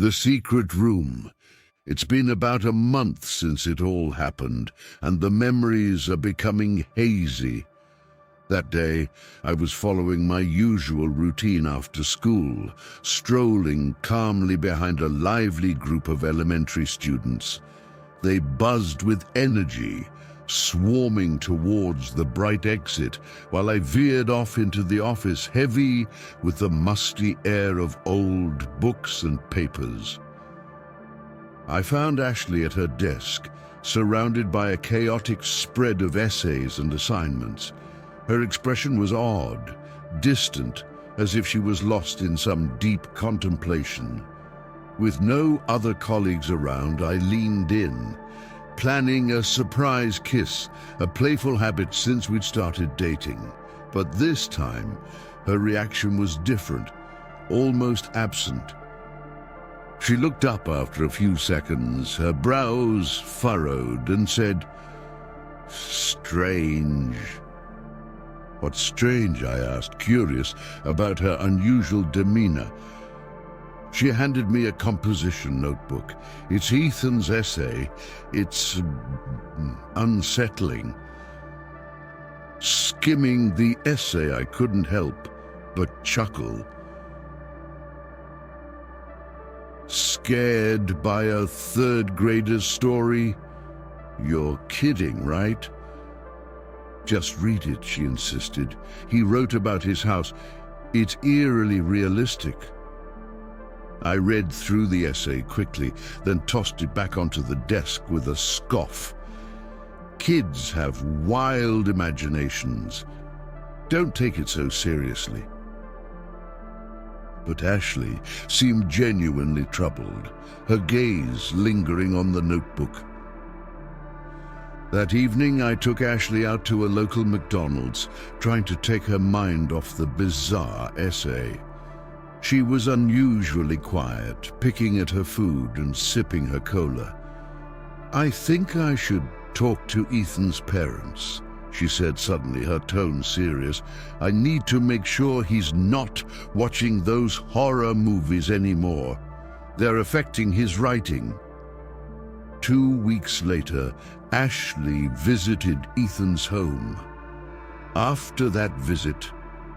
The secret room. It's been about a month since it all happened, and the memories are becoming hazy. That day, I was following my usual routine after school, strolling calmly behind a lively group of elementary students. They buzzed with energy, swarming towards the bright exit, while I veered off into the office, heavy with the musty air of old books and papers. I found Ashley at her desk, surrounded by a chaotic spread of essays and assignments. Her expression was odd, distant, as if she was lost in some deep contemplation. With no other colleagues around, I leaned in, planning a surprise kiss, a playful habit since we'd started dating. But this time, her reaction was different, almost absent. She looked up after a few seconds, her brows furrowed, and said, "Strange." "What's strange?" I asked, curious about her unusual demeanor. She handed me a composition notebook. It's Ethan's essay. It's unsettling. Skimming the essay, I couldn't help but chuckle. "Scared by a third grader's story? You're kidding, right?" "Just read it," she insisted. "He wrote about his house. It's eerily realistic." I read through the essay quickly, then tossed it back onto the desk with a scoff. Kids have wild imaginations. Don't take it so seriously. But Ashley seemed genuinely troubled, her gaze lingering on the notebook. That evening, I took Ashley out to a local McDonald's, trying to take her mind off the bizarre essay. She was unusually quiet, picking at her food and sipping her cola. "I think I should talk to Ethan's parents," she said suddenly, her tone serious. "I need to make sure he's not watching those horror movies anymore. They're affecting his writing." 2 weeks later, Ashley visited Ethan's home. After that visit,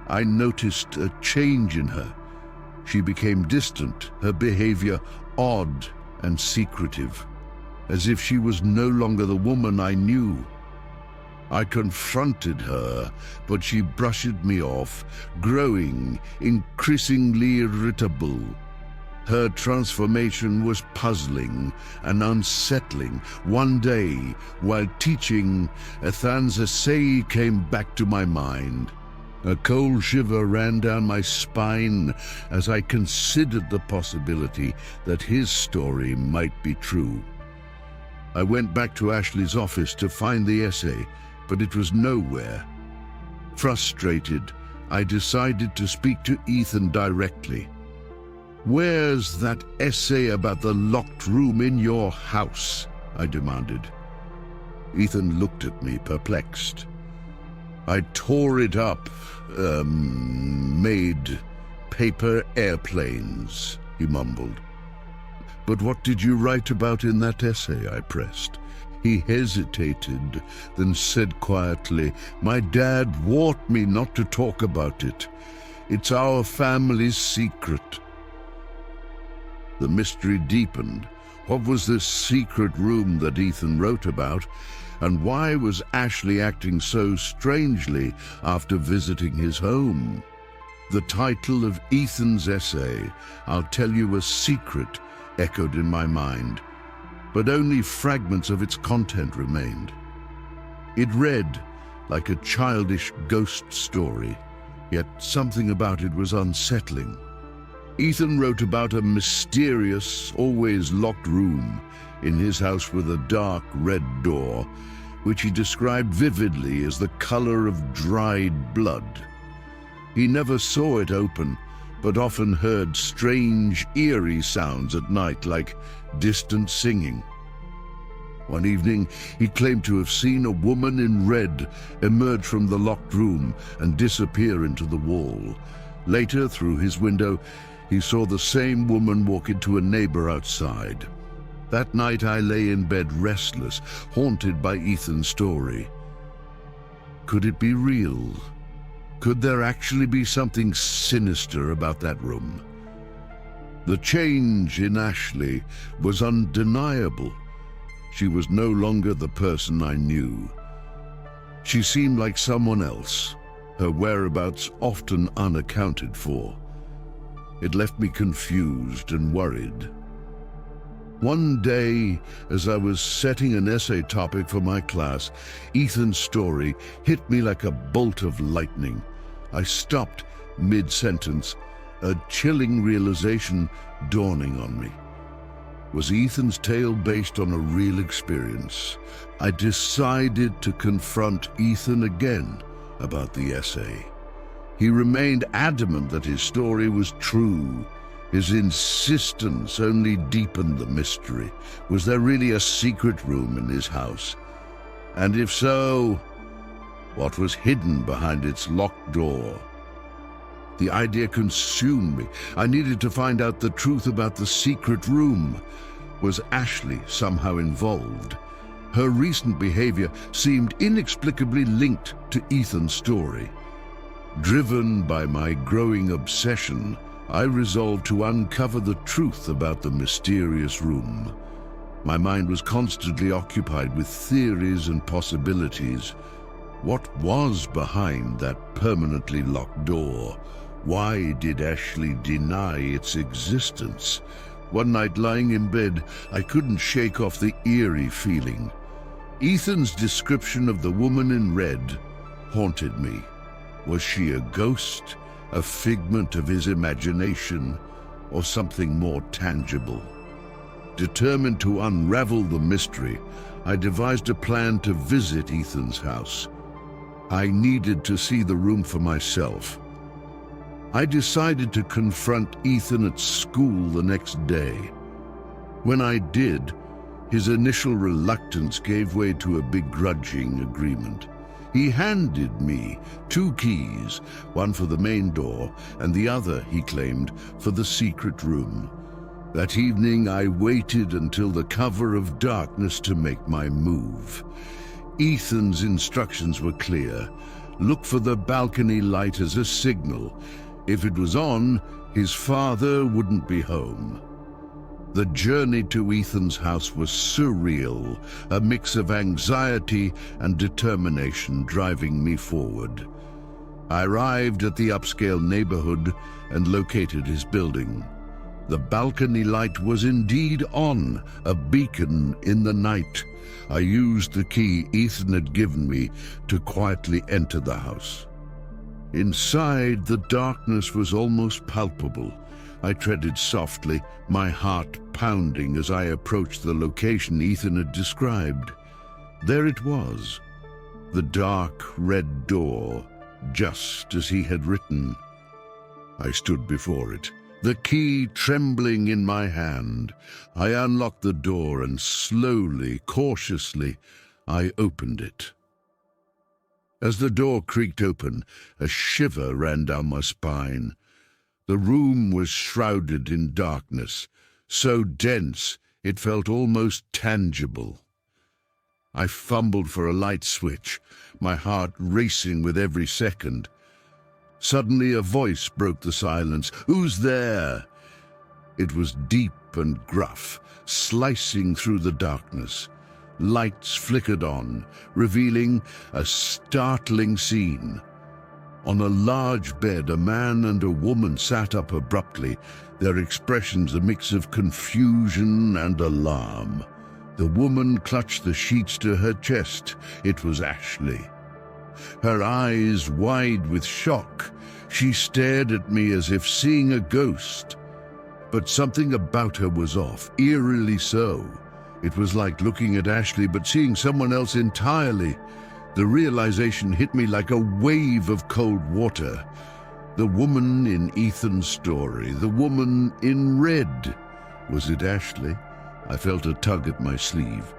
I noticed a change in her. She became distant, her behavior odd and secretive, as if she was no longer the woman I knew. I confronted her, but she brushed me off, growing increasingly irritable. Her transformation was puzzling and unsettling. One day, while teaching, Ethan's essay came back to my mind. A cold shiver ran down my spine as I considered the possibility that his story might be true. I went back to Ashley's office to find the essay, but it was nowhere. Frustrated, I decided to speak to Ethan directly. "Where's that essay about the locked room in your house?" I demanded. Ethan looked at me, perplexed. "I tore it up, made paper airplanes," he mumbled. "But what did you write about in that essay?" I pressed. He hesitated, then said quietly, "My dad warned me not to talk about it. It's our family's secret." The mystery deepened. What was this secret room that Ethan wrote about? And why was Ashley acting so strangely after visiting his home? The title of Ethan's essay, "I'll Tell You a Secret," echoed in my mind, but only fragments of its content remained. It read like a childish ghost story, yet something about it was unsettling. Ethan wrote about a mysterious, always locked room in his house with a dark red door, which he described vividly as the color of dried blood. He never saw it open, but often heard strange, eerie sounds at night, like distant singing. One evening, he claimed to have seen a woman in red emerge from the locked room and disappear into the wall. Later, through his window, he saw the same woman walk into a neighbor outside. That night I lay in bed restless, haunted by Ethan's story. Could it be real? Could there actually be something sinister about that room? The change in Ashley was undeniable. She was no longer the person I knew. She seemed like someone else, her whereabouts often unaccounted for. It left me confused and worried. One day, as I was setting an essay topic for my class, Ethan's story hit me like a bolt of lightning. I stopped mid-sentence, a chilling realization dawning on me. Was Ethan's tale based on a real experience? I decided to confront Ethan again about the essay. He remained adamant that his story was true. His insistence only deepened the mystery. Was there really a secret room in his house? And if so, what was hidden behind its locked door? The idea consumed me. I needed to find out the truth about the secret room. Was Ashley somehow involved? Her recent behavior seemed inexplicably linked to Ethan's story. Driven by my growing obsession, I resolved to uncover the truth about the mysterious room. My mind was constantly occupied with theories and possibilities. What was behind that permanently locked door? Why did Ashley deny its existence? One night, lying in bed, I couldn't shake off the eerie feeling. Ethan's description of the woman in red haunted me. Was she a ghost, a figment of his imagination, or something more tangible? Determined to unravel the mystery, I devised a plan to visit Ethan's house. I needed to see the room for myself. I decided to confront Ethan at school the next day. When I did, his initial reluctance gave way to a begrudging agreement. He handed me 2 keys, one for the main door and the other, he claimed, for the secret room. That evening I waited until the cover of darkness to make my move. Ethan's instructions were clear. Look for the balcony light as a signal. If it was on, his father wouldn't be home. The journey to Ethan's house was surreal, a mix of anxiety and determination driving me forward. I arrived at the upscale neighborhood and located his building. The balcony light was indeed on, a beacon in the night. I used the key Ethan had given me to quietly enter the house. Inside, the darkness was almost palpable. I treaded softly, my heart pounding as I approached the location Ethan had described. There it was, the dark red door, just as he had written. I stood before it, the key trembling in my hand. I unlocked the door and slowly, cautiously, I opened it. As the door creaked open, a shiver ran down my spine. The room was shrouded in darkness, so dense it felt almost tangible. I fumbled for a light switch, my heart racing with every second. Suddenly a voice broke the silence. "Who's there?" It was deep and gruff, slicing through the darkness. Lights flickered on, revealing a startling scene. On a large bed, a man and a woman sat up abruptly, their expressions a mix of confusion and alarm. The woman clutched the sheets to her chest. It was Ashley. Her eyes wide with shock, she stared at me as if seeing a ghost. But something about her was off, eerily so. It was like looking at Ashley but seeing someone else entirely. The realization hit me like a wave of cold water. The woman in Ethan's story, the woman in red. Was it Ashley? I felt a tug at my sleeve.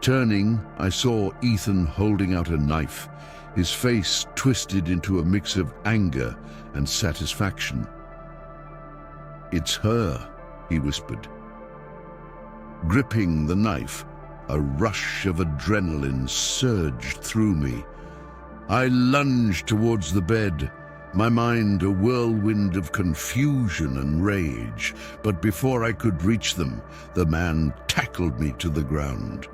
Turning, I saw Ethan holding out a knife, his face twisted into a mix of anger and satisfaction. "It's her," he whispered. Gripping the knife, a rush of adrenaline surged through me. I lunged towards the bed, my mind a whirlwind of confusion and rage. But before I could reach them, the man tackled me to the ground.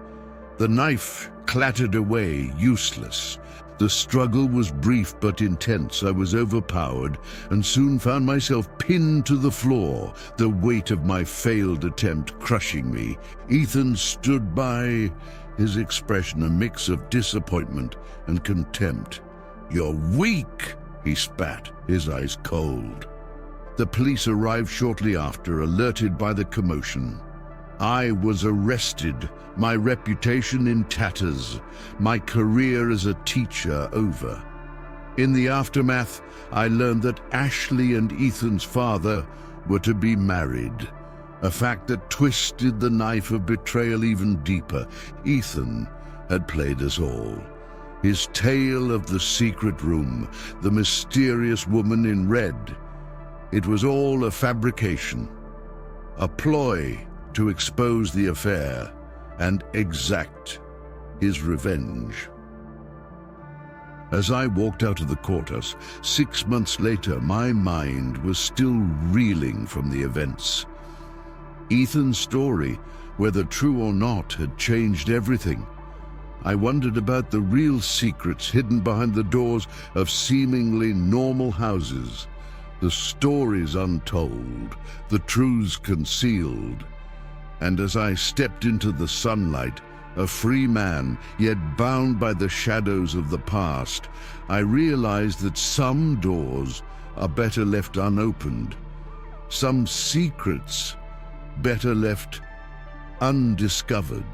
The knife clattered away, useless. The struggle was brief but intense. I was overpowered and soon found myself pinned to the floor, the weight of my failed attempt crushing me. Ethan stood by, his expression a mix of disappointment and contempt. "You're weak," he spat, his eyes cold. The police arrived shortly after, alerted by the commotion. I was arrested, my reputation in tatters, my career as a teacher over. In the aftermath, I learned that Ashley and Ethan's father were to be married, a fact that twisted the knife of betrayal even deeper. Ethan had played us all. His tale of the secret room, the mysterious woman in red, it was all a fabrication, a ploy to expose the affair and exact his revenge. As I walked out of the courthouse 6 months later, my mind was still reeling from the events. Ethan's story, whether true or not, had changed everything. I wondered about the real secrets hidden behind the doors of seemingly normal houses, the stories untold, the truths concealed. And as I stepped into the sunlight, a free man, yet bound by the shadows of the past, I realized that some doors are better left unopened, some secrets better left undiscovered.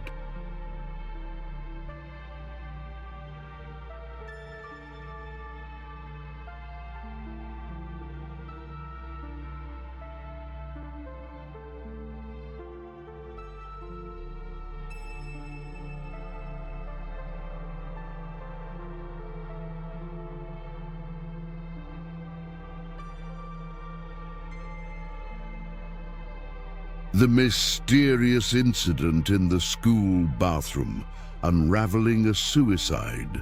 The mysterious incident in the school bathroom, unraveling a suicide.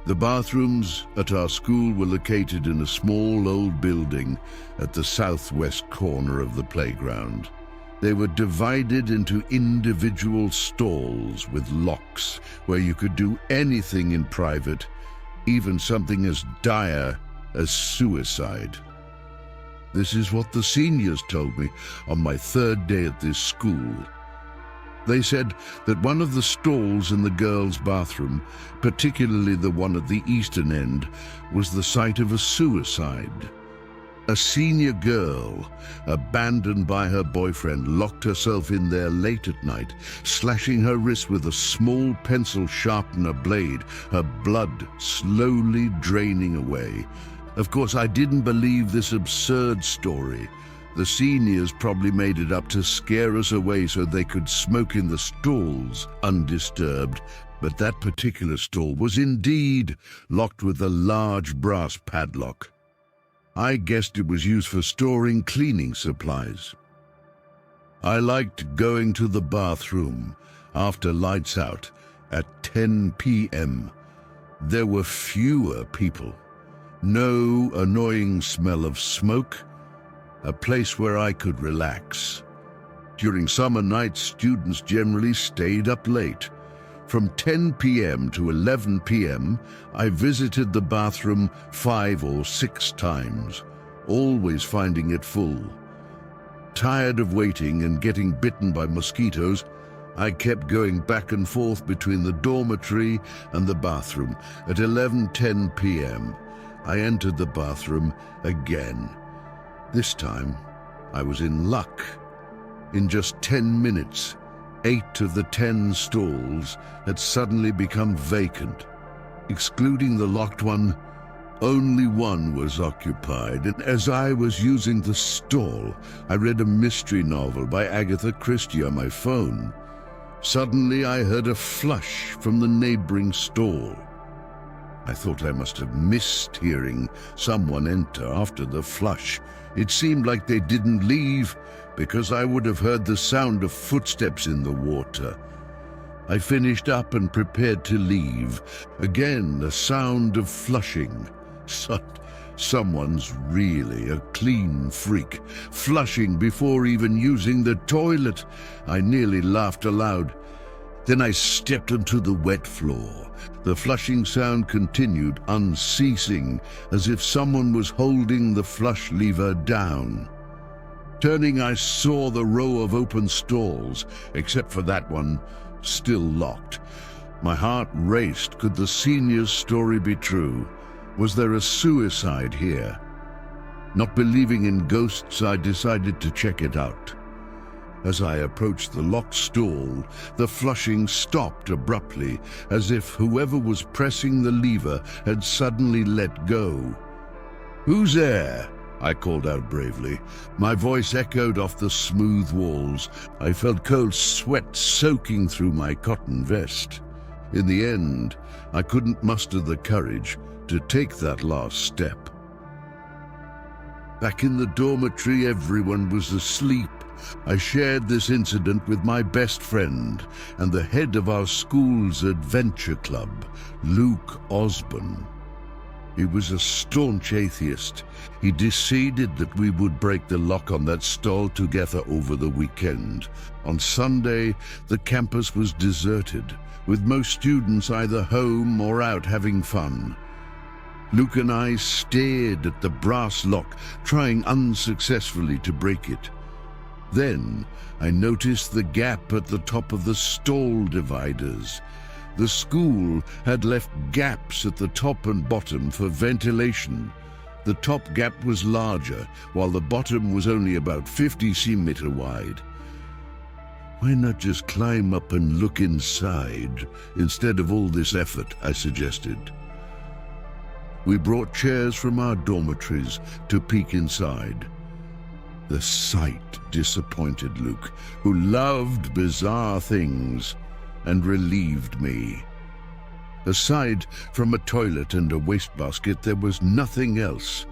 The bathrooms at our school were located in a small old building at the southwest corner of the playground. They were divided into individual stalls with locks where you could do anything in private, even something as dire as suicide. This is what the seniors told me on my third day at this school. They said that one of the stalls in the girls' bathroom, particularly the one at the eastern end, was the site of a suicide. A senior girl, abandoned by her boyfriend, locked herself in there late at night, slashing her wrist with a small pencil sharpener blade, her blood slowly draining away. Of course, I didn't believe this absurd story. The seniors probably made it up to scare us away so they could smoke in the stalls undisturbed, but that particular stall was indeed locked with a large brass padlock. I guessed it was used for storing cleaning supplies. I liked going to the bathroom after lights out at 10 p.m. There were fewer people. No annoying smell of smoke, a place where I could relax. During summer nights, students generally stayed up late. From 10 p.m. to 11 p.m., I visited the bathroom 5 or 6 times, always finding it full. Tired of waiting and getting bitten by mosquitoes, I kept going back and forth between the dormitory and the bathroom. At 11:10 p.m., I entered the bathroom again. This time, I was in luck. In just 10 minutes, 8 of the 10 stalls had suddenly become vacant. Excluding the locked one, only one was occupied, and as I was using the stall, I read a mystery novel by Agatha Christie on my phone. Suddenly, I heard a flush from the neighboring stall. I thought I must have missed hearing someone enter after the flush. It seemed like they didn't leave, because I would have heard the sound of footsteps in the water. I finished up and prepared to leave. Again, a sound of flushing. Someone's really a clean freak, flushing before even using the toilet. I nearly laughed aloud. Then I stepped onto the wet floor. The flushing sound continued, unceasing, as if someone was holding the flush lever down. Turning, I saw the row of open stalls, except for that one, still locked. My heart raced. Could the senior's story be true? Was there a suicide here? Not believing in ghosts, I decided to check it out. As I approached the locked stall, the flushing stopped abruptly, as if whoever was pressing the lever had suddenly let go. "Who's there?" I called out bravely. My voice echoed off the smooth walls. I felt cold sweat soaking through my cotton vest. In the end, I couldn't muster the courage to take that last step. Back in the dormitory, everyone was asleep. I shared this incident with my best friend and the head of our school's adventure club, Luke Osborne. He was a staunch atheist. He decided that we would break the lock on that stall together over the weekend. On Sunday, the campus was deserted, with most students either home or out having fun. Luke and I stared at the brass lock, trying unsuccessfully to break it. Then I noticed the gap at the top of the stall dividers. The school had left gaps at the top and bottom for ventilation. The top gap was larger, while the bottom was only about 50 centimeters wide. "Why not just climb up and look inside, instead of all this effort?" I suggested. We brought chairs from our dormitories to peek inside. The sight disappointed Luke, who loved bizarre things, and relieved me. Aside from a toilet and a wastebasket, there was nothing else.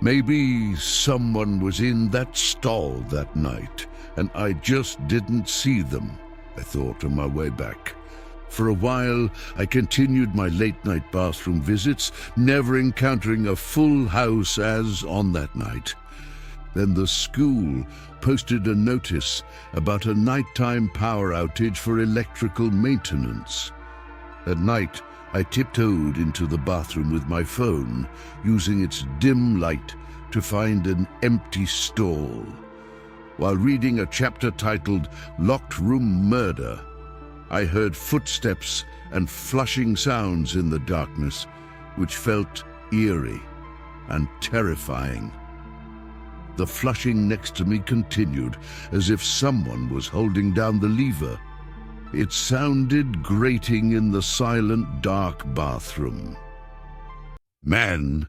Maybe someone was in that stall that night, and I just didn't see them, I thought on my way back. For a while, I continued my late-night bathroom visits, never encountering a full house as on that night. Then the school posted a notice about a nighttime power outage for electrical maintenance. At night, I tiptoed into the bathroom with my phone, using its dim light to find an empty stall. While reading a chapter titled "Locked Room Murder," I heard footsteps and flushing sounds in the darkness, which felt eerie and terrifying. The flushing next to me continued, as if someone was holding down the lever. It sounded grating in the silent, dark bathroom. "Man,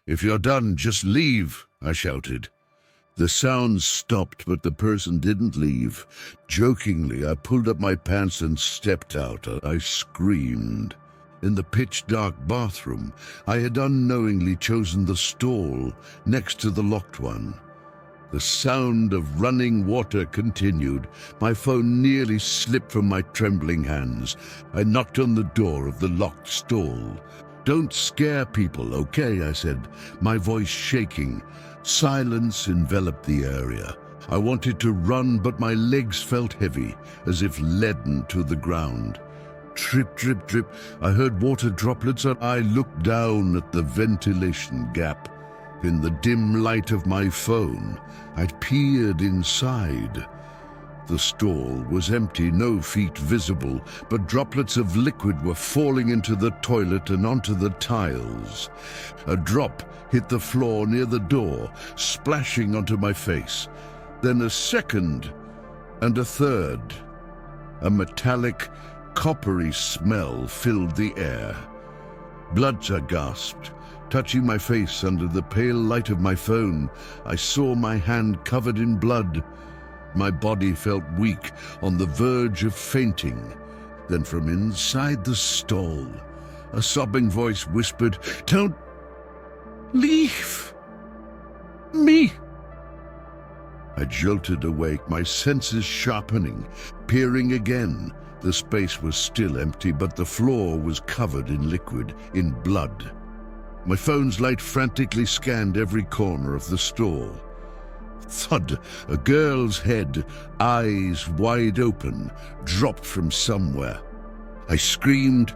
if you're done, just leave," I shouted. The sound stopped, but the person didn't leave. Jokingly, I pulled up my pants and stepped out. I screamed. In the pitch-dark bathroom, I had unknowingly chosen the stall next to the locked one. The sound of running water continued. My phone nearly slipped from my trembling hands. I knocked on the door of the locked stall. "Don't scare people, okay?" I said, my voice shaking. Silence enveloped the area. I wanted to run, but my legs felt heavy, as if leaden to the ground. Drip, drip, drip. I heard water droplets, and I looked down at the ventilation gap. In the dim light of my phone, I'd peered inside. The stall was empty, no feet visible, but droplets of liquid were falling into the toilet and onto the tiles. A drop hit the floor near the door, splashing onto my face. Then a second, and a third. A metallic, coppery smell filled the air. "Blood," I gasped. Touching my face under the pale light of my phone, I saw my hand covered in blood. My body felt weak, on the verge of fainting. Then from inside the stall, a sobbing voice whispered, "Don't leave me." I jolted awake, my senses sharpening, peering again. The space was still empty, but the floor was covered in liquid, in blood. My phone's light frantically scanned every corner of the stall. Thud! A girl's head, eyes wide open, dropped from somewhere. I screamed.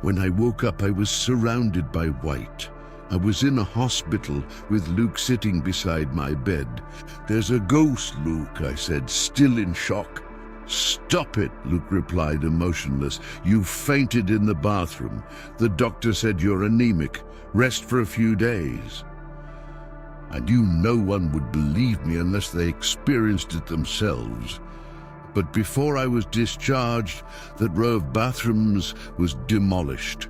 When I woke up, I was surrounded by white. I was in a hospital with Luke sitting beside my bed. "There's a ghost, Luke," I said, still in shock. "Stop it," Luke replied, emotionless. "You fainted in the bathroom. The doctor said you're anemic. Rest for a few days." I knew no one would believe me unless they experienced it themselves. But before I was discharged, that row of bathrooms was demolished.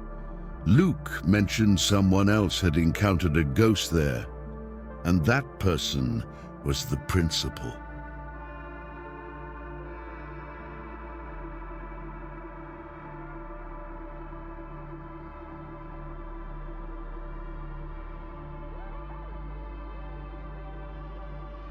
Luke mentioned someone else had encountered a ghost there, and that person was the principal.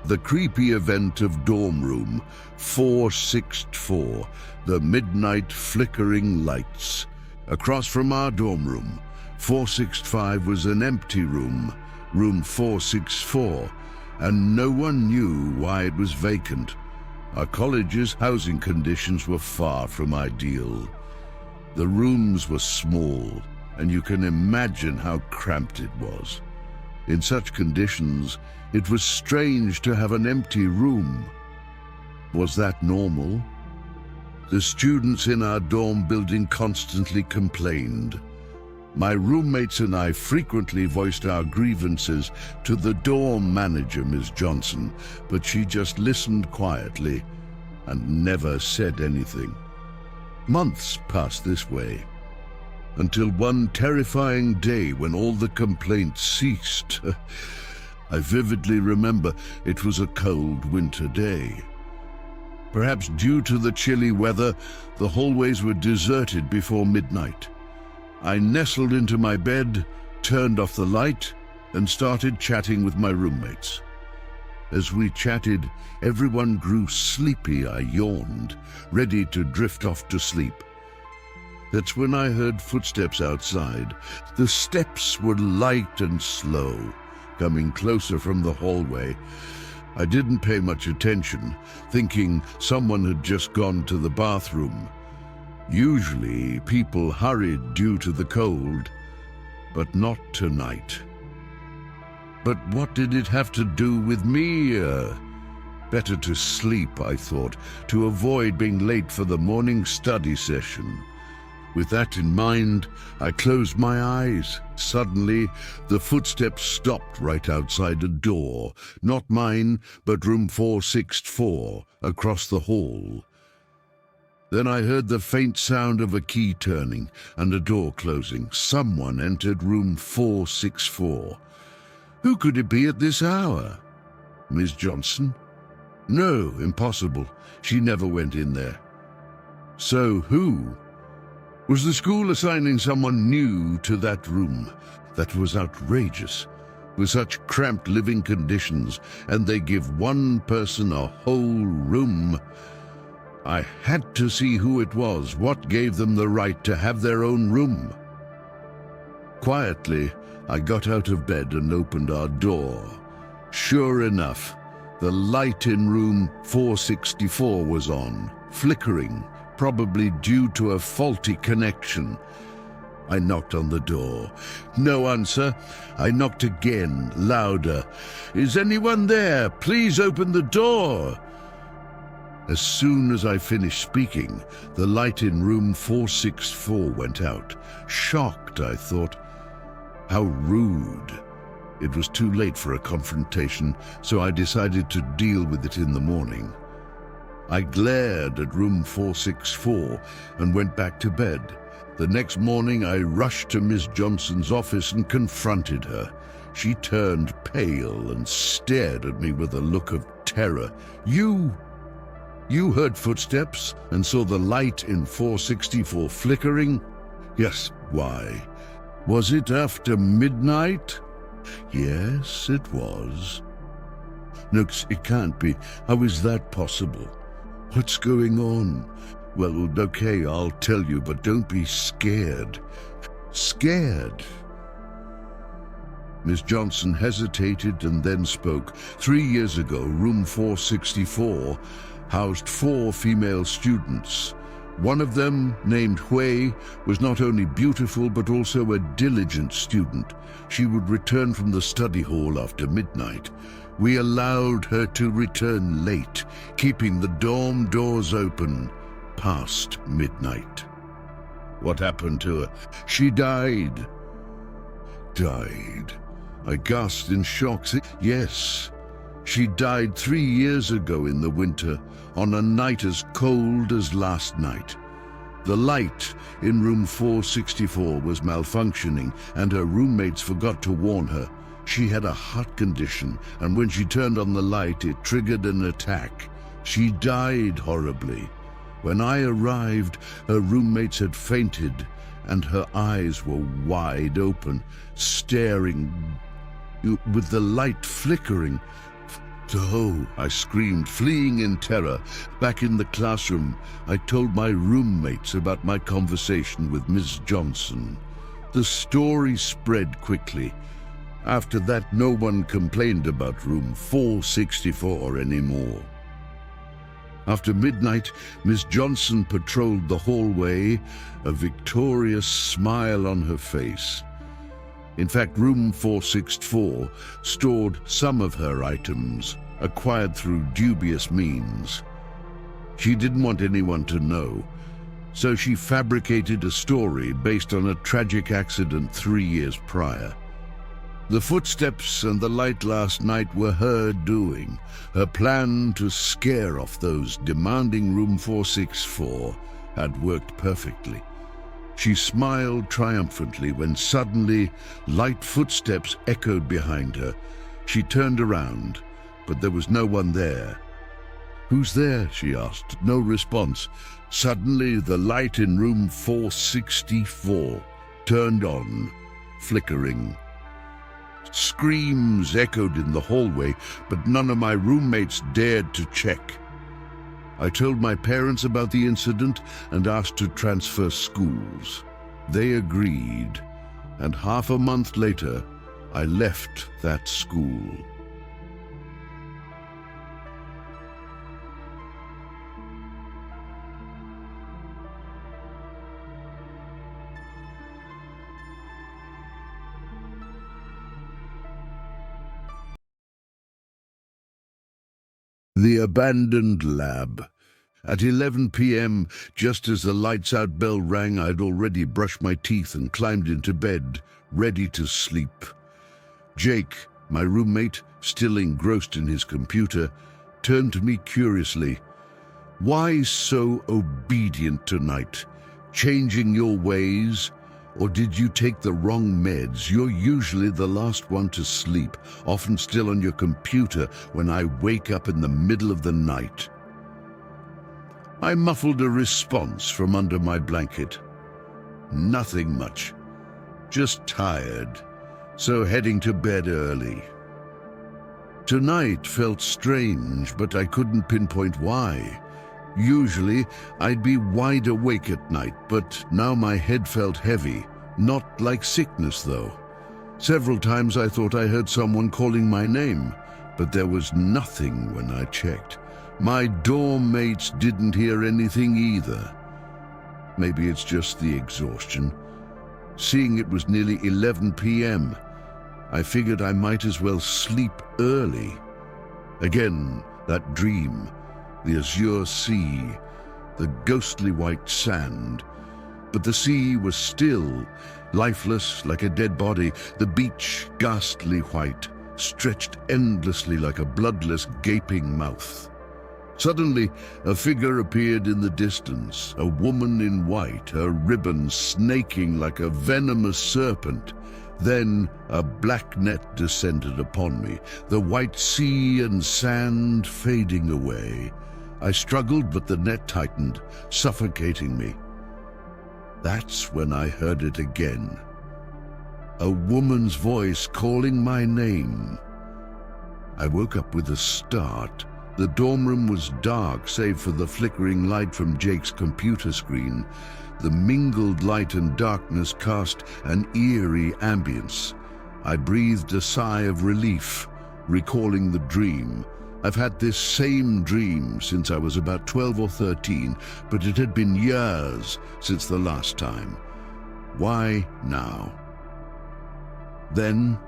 The creepy event of dorm room 464, the midnight flickering lights. Across from our dorm room, 465 was an empty room, room 464, and no one knew why it was vacant. Our college's housing conditions were far from ideal. The rooms were small, and you can imagine how cramped it was. In such conditions, it was strange to have an empty room. Was that normal? The students in our dorm building constantly complained. My roommates and I frequently voiced our grievances to the dorm manager, Ms. Johnson, but she just listened quietly and never said anything. Months passed this way, until one terrifying day when all the complaints ceased. I vividly remember it was a cold winter day. Perhaps due to the chilly weather, the hallways were deserted before midnight. I nestled into my bed, turned off the light, and started chatting with my roommates. As we chatted, everyone grew sleepy. I yawned, ready to drift off to sleep. That's when I heard footsteps outside. The steps were light and slow, coming closer from the hallway. I didn't pay much attention, thinking someone had just gone to the bathroom. Usually, people hurried due to the cold, but not tonight. But what did it have to do with me? Better to sleep, I thought, to avoid being late for the morning study session. With that in mind, I closed my eyes. Suddenly, the footsteps stopped right outside a door, not mine, but room 464, across the hall. Then I heard the faint sound of a key turning and a door closing. Someone entered room 464. Who could it be at this hour? Ms. Johnson? No, impossible. She never went in there. So who? Was the school assigning someone new to that room? That was outrageous. With such cramped living conditions, and they give one person a whole room. I had to see who it was, what gave them the right to have their own room. Quietly, I got out of bed and opened our door. Sure enough, the light in room 464 was on, flickering, probably due to a faulty connection. I knocked on the door. No answer. I knocked again, louder. Is anyone there? Please open the door. As soon as I finished speaking, the light in room 464 went out. Shocked, I thought. How rude. It was too late for a confrontation, so I decided to deal with it in the morning. I glared at room 464 and went back to bed. The next morning, I rushed to Miss Johnson's office and confronted her. She turned pale and stared at me with a look of terror. You heard footsteps and saw the light in 464 flickering? Yes, why? Was it after midnight? Yes, it was. No, it can't be. How is that possible? What's going on? Well, okay, I'll tell you, but don't be scared. Scared? Miss Johnson hesitated and then spoke. 3 years ago, room 464 housed 4 female students. One of them, named Hui, was not only beautiful but also a diligent student. She would return from the study hall after midnight. We allowed her to return late, keeping the dorm doors open past midnight. What happened to her? She died. Died? I gasped in shock. Yes, she died 3 years ago in the winter, on a night as cold as last night. The light in room 464 was malfunctioning, and her roommates forgot to warn her. She had a heart condition, and when she turned on the light, it triggered an attack. She died horribly. When I arrived, her roommates had fainted, and her eyes were wide open, staring with the light flickering. Oh, I screamed, fleeing in terror. Back in the classroom, I told my roommates about my conversation with Miss Johnson. The story spread quickly. After that, no one complained about room 464 anymore. After midnight, Miss Johnson patrolled the hallway, a victorious smile on her face. In fact, room 464 stored some of her items, acquired through dubious means. She didn't want anyone to know, so she fabricated a story based on a tragic accident 3 years prior. The footsteps and the light last night were her doing. Her plan to scare off those demanding room 464 had worked perfectly. She smiled triumphantly when suddenly light footsteps echoed behind her. She turned around, but there was no one there. "Who's there?" she asked. No response. Suddenly, the light in room 464 turned on, flickering. Screams echoed in the hallway, but none of my roommates dared to check. I told my parents about the incident and asked to transfer schools. They agreed, and half a month later, I left that school. The abandoned lab. At 11 p.m., just as the lights-out bell rang, I'd already brushed my teeth and climbed into bed, ready to sleep. Jake, my roommate, still engrossed in his computer, turned to me curiously. "Why so obedient tonight? Changing your ways? Or did you take the wrong meds? You're usually the last one to sleep, often still on your computer when I wake up in the middle of the night." I muffled a response from under my blanket. "Nothing much. Just tired, so heading to bed early." Tonight felt strange, but I couldn't pinpoint why. Usually, I'd be wide awake at night, but now my head felt heavy, not like sickness though. Several times I thought I heard someone calling my name, but there was nothing when I checked. My dorm mates didn't hear anything either. Maybe it's just the exhaustion. Seeing it was nearly 11 p.m., I figured I might as well sleep early. Again, that dream. The azure sea, the ghostly white sand. But the sea was still, lifeless like a dead body, the beach ghastly white, stretched endlessly like a bloodless, gaping mouth. Suddenly, a figure appeared in the distance, a woman in white, her ribbon snaking like a venomous serpent. Then a black net descended upon me, the white sea and sand fading away. I struggled, but the net tightened, suffocating me. That's when I heard it again. A woman's voice calling my name. I woke up with a start. The dorm room was dark, save for the flickering light from Jake's computer screen. The mingled light and darkness cast an eerie ambience. I breathed a sigh of relief, recalling the dream. I've had this same dream since I was about 12 or 13, but it had been years since the last time. Why now? Then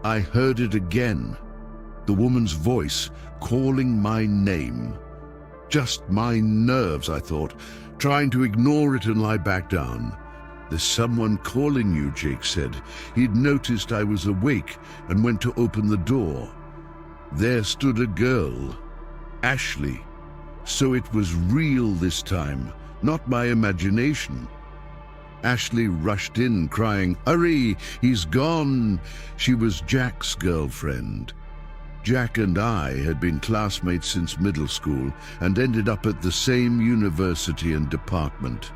I heard it again. The woman's voice calling my name. Just my nerves, I thought, trying to ignore it and lie back down. "There's someone calling you," Jake said. He'd noticed I was awake and went to open the door. There stood a girl, Ashley. So it was real this time, not my imagination. Ashley rushed in, crying, "Hurry, he's gone!" She was Jack's girlfriend. Jack and I had been classmates since middle school and ended up at the same university and department.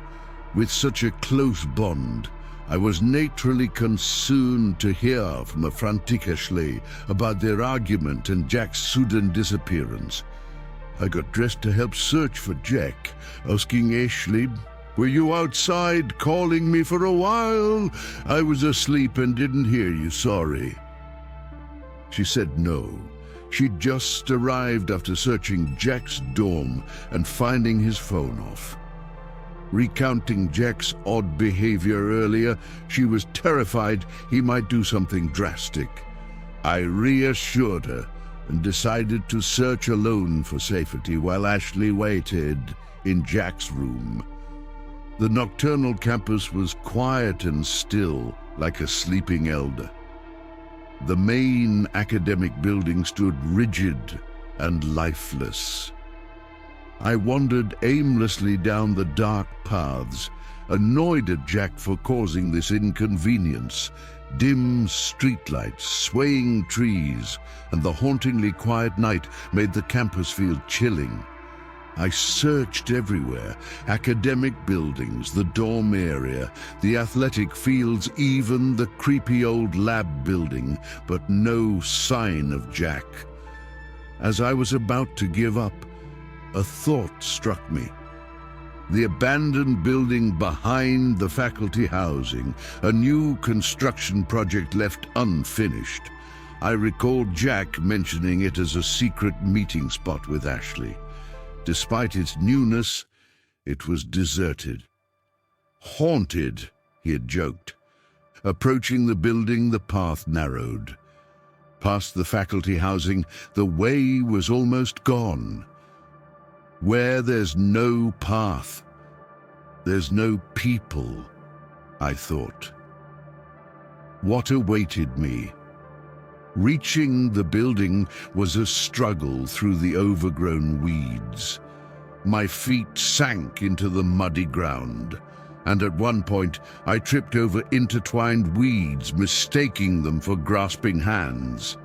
With such a close bond, I was naturally concerned to hear from a frantic Ashley about their argument and Jack's sudden disappearance. I got dressed to help search for Jack, asking Ashley, "Were you outside calling me for a while? I was asleep and didn't hear you, sorry." She said no. She'd just arrived after searching Jack's dorm and finding his phone off. Recounting Jack's odd behavior earlier, she was terrified he might do something drastic. I reassured her and decided to search alone for safety while Ashley waited in Jack's room. The nocturnal campus was quiet and still, like a sleeping elder. The main academic building stood rigid and lifeless. I wandered aimlessly down the dark paths, annoyed at Jack for causing this inconvenience. Dim streetlights, swaying trees, and the hauntingly quiet night made the campus feel chilling. I searched everywhere, academic buildings, the dorm area, the athletic fields, even the creepy old lab building, but no sign of Jack. As I was about to give up, a thought struck me. The abandoned building behind the faculty housing, a new construction project left unfinished. I recalled Jack mentioning it as a secret meeting spot with Ashley. Despite its newness, it was deserted. Haunted, he had joked. Approaching the building, the path narrowed. Past the faculty housing, the way was almost gone. Where there's no path, there's no people, I thought. What awaited me? Reaching the building was a struggle through the overgrown weeds. My feet sank into the muddy ground, and at one point I tripped over intertwined weeds, mistaking them for grasping hands.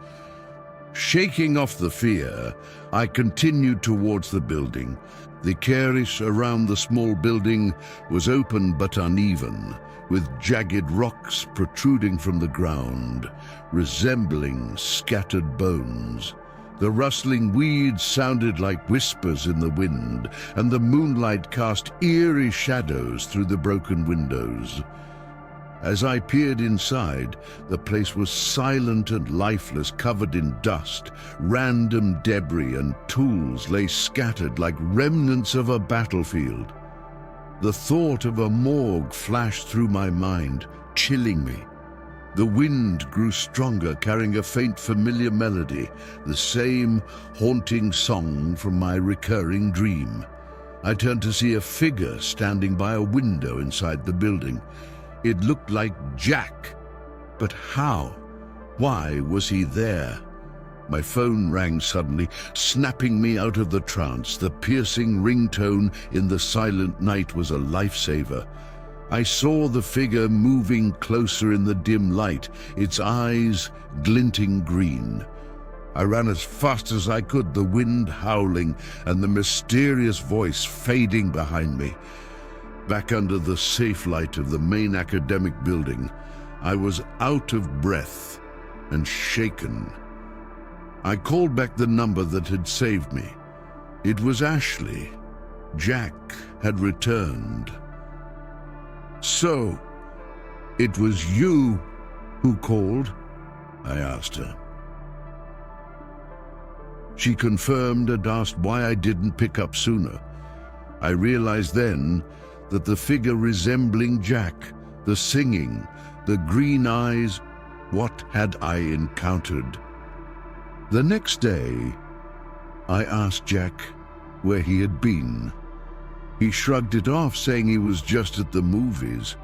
Shaking off the fear, I continued towards the building. The terrace around the small building was open but uneven, with jagged rocks protruding from the ground, resembling scattered bones. The rustling weeds sounded like whispers in the wind, and the moonlight cast eerie shadows through the broken windows. As I peered inside, the place was silent and lifeless, covered in dust. Random debris and tools lay scattered like remnants of a battlefield. The thought of a morgue flashed through my mind, chilling me. The wind grew stronger, carrying a faint familiar melody, the same haunting song from my recurring dream. I turned to see a figure standing by a window inside the building. It looked like Jack. But how? Why was he there? My phone rang suddenly, snapping me out of the trance. The piercing ringtone in the silent night was a lifesaver. I saw the figure moving closer in the dim light, its eyes glinting green. I ran as fast as I could, the wind howling and the mysterious voice fading behind me. Back under the safe light of the main academic building, I was out of breath and shaken. I called back the number that had saved me. It was Ashley. Jack had returned. "So, it was you who called?" I asked her. She confirmed and asked why I didn't pick up sooner. I realized then that the figure resembling Jack, the singing, the green eyes, what had I encountered? The next day, I asked Jack where he had been. He shrugged it off, saying he was just at the movies.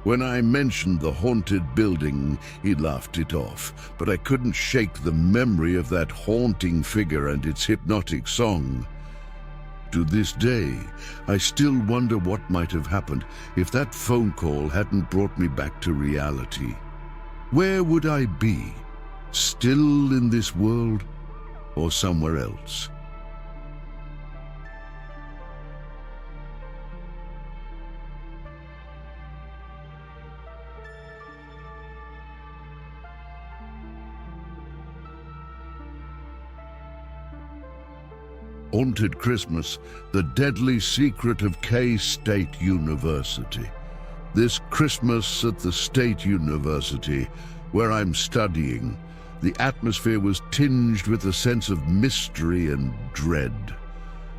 When I mentioned the haunted building, he laughed it off, but I couldn't shake the memory of that haunting figure and its hypnotic song. To this day, I still wonder what might have happened if that phone call hadn't brought me back to reality. Where would I be? Still in this world or somewhere else? Haunted Christmas, the deadly secret of K-State University. This Christmas at the State University, where I'm studying, the atmosphere was tinged with a sense of mystery and dread.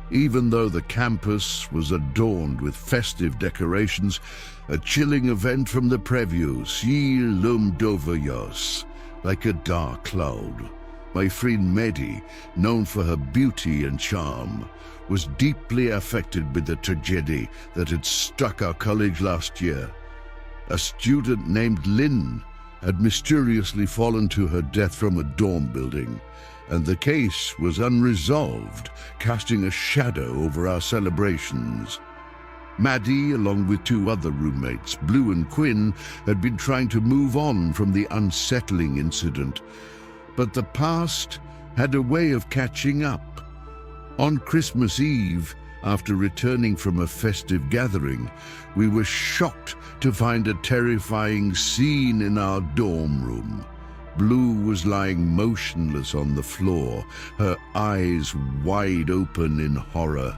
Even though the campus was adorned with festive decorations, a chilling event from the preview, Si Lumdovayos, like a dark cloud. My friend Medi, known for her beauty and charm, was deeply affected by the tragedy that had struck our college last year. A student named Lynn had mysteriously fallen to her death from a dorm building, and the case was unresolved, casting a shadow over our celebrations. Maddie, along with two other roommates, Blue and Quinn, had been trying to move on from the unsettling incident, but the past had a way of catching up. On Christmas Eve, after returning from a festive gathering, we were shocked to find a terrifying scene in our dorm room. Blue was lying motionless on the floor, her eyes wide open in horror.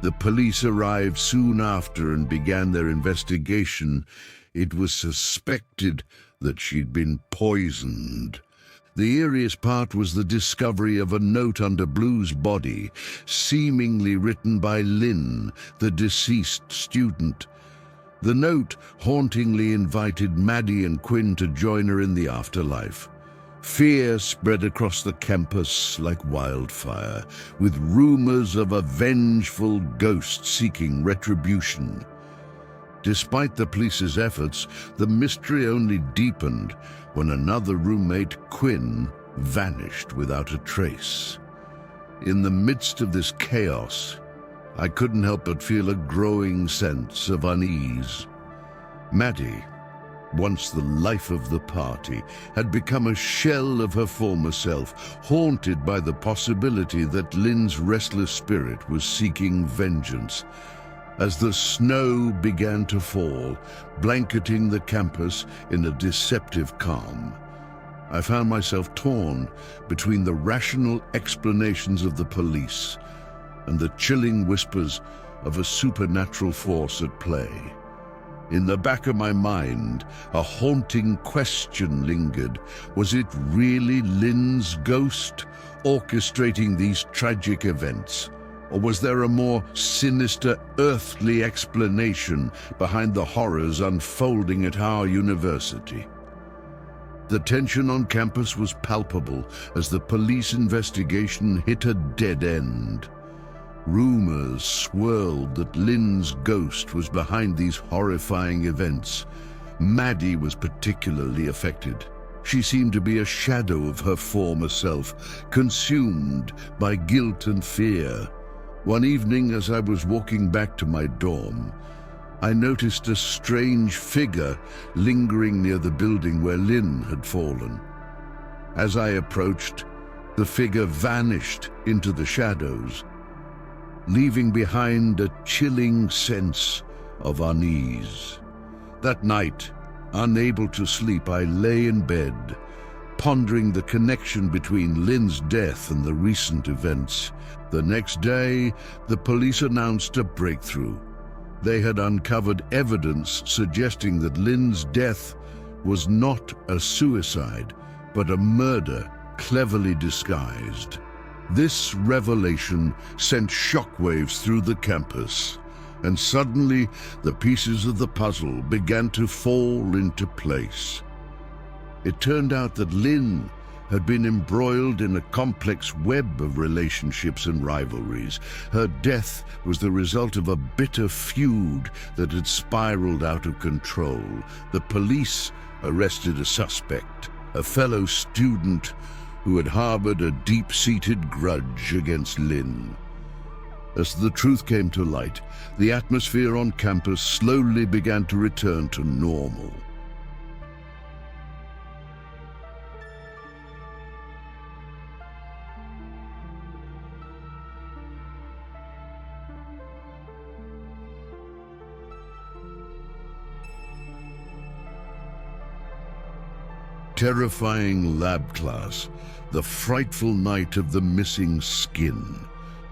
The police arrived soon after and began their investigation. It was suspected that she'd been poisoned. The eeriest part was the discovery of a note under Blue's body, seemingly written by Lynn, the deceased student. The note hauntingly invited Maddie and Quinn to join her in the afterlife. Fear spread across the campus like wildfire, with rumors of a vengeful ghost seeking retribution. Despite the police's efforts, the mystery only deepened when another roommate, Quinn, vanished without a trace. In the midst of this chaos, I couldn't help but feel a growing sense of unease. Maddie, once the life of the party, had become a shell of her former self, haunted by the possibility that Lynn's restless spirit was seeking vengeance. As the snow began to fall, blanketing the campus in a deceptive calm, I found myself torn between the rational explanations of the police and the chilling whispers of a supernatural force at play. In the back of my mind, a haunting question lingered. Was it really Lynn's ghost orchestrating these tragic events? Or was there a more sinister, earthly explanation behind the horrors unfolding at our university? The tension on campus was palpable as the police investigation hit a dead end. Rumors swirled that Lynn's ghost was behind these horrifying events. Maddie was particularly affected. She seemed to be a shadow of her former self, consumed by guilt and fear. One evening, as I was walking back to my dorm, I noticed a strange figure lingering near the building where Lynn had fallen. As I approached, the figure vanished into the shadows, leaving behind a chilling sense of unease. That night, unable to sleep, I lay in bed, pondering the connection between Lynn's death and the recent events. The next day, the police announced a breakthrough. They had uncovered evidence suggesting that Lynn's death was not a suicide, but a murder cleverly disguised. This revelation sent shockwaves through the campus, and suddenly the pieces of the puzzle began to fall into place. It turned out that Lynn had been embroiled in a complex web of relationships and rivalries. Her death was the result of a bitter feud that had spiraled out of control. The police arrested a suspect, a fellow student who had harbored a deep-seated grudge against Lynn. As the truth came to light, the atmosphere on campus slowly began to return to normal. Terrifying lab class, the frightful night of the missing skin.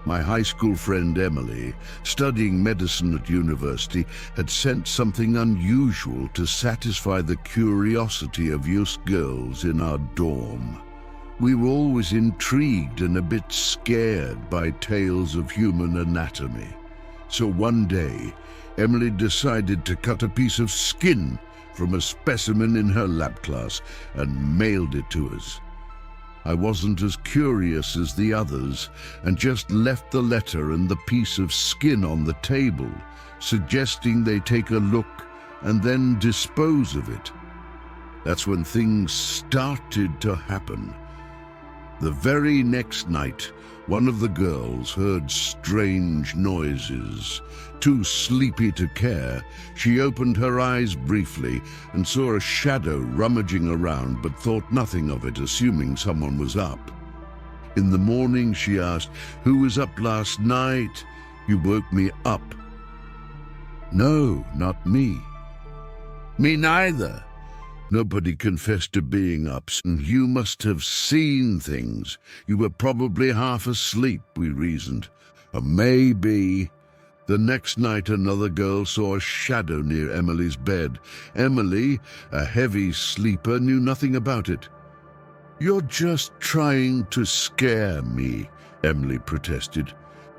My high school friend Emily, studying medicine at university, had sent something unusual to satisfy the curiosity of us girls in our dorm. We were always intrigued and a bit scared by tales of human anatomy. So one day, Emily decided to cut a piece of skin from a specimen in her lab class and mailed it to us. I wasn't as curious as the others and just left the letter and the piece of skin on the table, suggesting they take a look and then dispose of it. That's when things started to happen. The very next night, one of the girls heard strange noises. Too sleepy to care, she opened her eyes briefly and saw a shadow rummaging around, but thought nothing of it, assuming someone was up. In the morning, she asked, "Who was up last night? You woke me up." "No, not me." "Me neither." "Nobody confessed to being up, and you must have seen things. You were probably half asleep," we reasoned. Maybe." The next night, another girl saw a shadow near Emily's bed. Emily, a heavy sleeper, knew nothing about it. "You're just trying to scare me," Emily protested.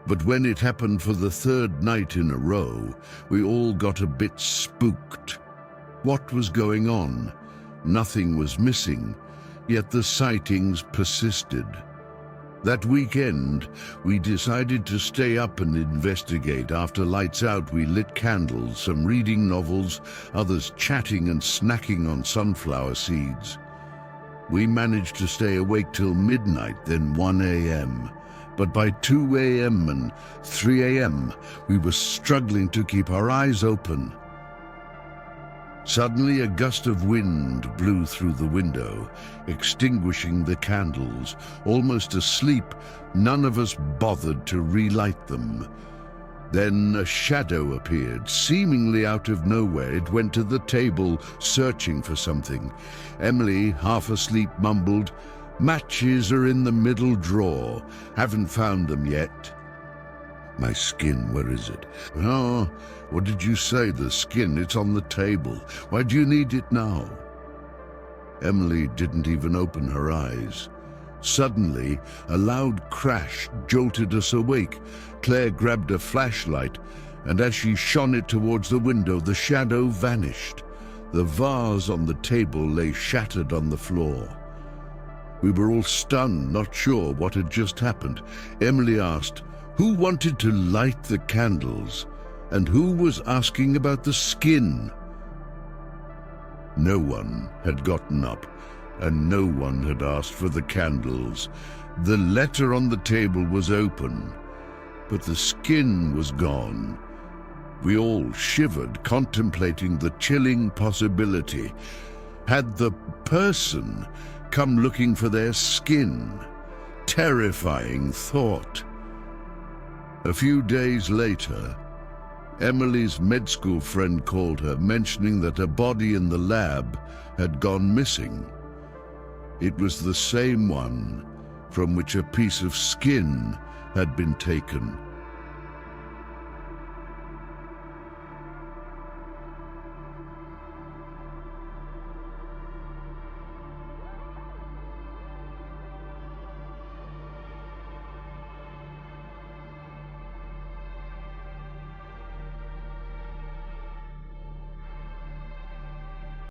But when it happened for the third night in a row, we all got a bit spooked. What was going on? Nothing was missing, yet the sightings persisted. That weekend, we decided to stay up and investigate. After lights out, we lit candles, some reading novels, others chatting and snacking on sunflower seeds. We managed to stay awake till midnight, then 1 a.m. But by 2 a.m. and 3 a.m., we were struggling to keep our eyes open. Suddenly, a gust of wind blew through the window, extinguishing the candles. Almost asleep, none of us bothered to relight them. Then a shadow appeared, seemingly out of nowhere. It went to the table, searching for something. Emily, half asleep, mumbled, "Matches are in the middle drawer. Haven't found them yet." "My skin, where is it?" "Oh, what did you say? The skin, it's on the table. Why do you need it now?" Emily didn't even open her eyes. Suddenly, a loud crash jolted us awake. Claire grabbed a flashlight, and as she shone it towards the window, the shadow vanished. The vase on the table lay shattered on the floor. We were all stunned, not sure what had just happened. Emily asked, "Who wanted to light the candles? And who was asking about the skin?" No one had gotten up, and no one had asked for the candles. The letter on the table was open, but the skin was gone. We all shivered, contemplating the chilling possibility. Had the person come looking for their skin? Terrifying thought. A few days later, Emily's med school friend called her, mentioning that a body in the lab had gone missing. It was the same one from which a piece of skin had been taken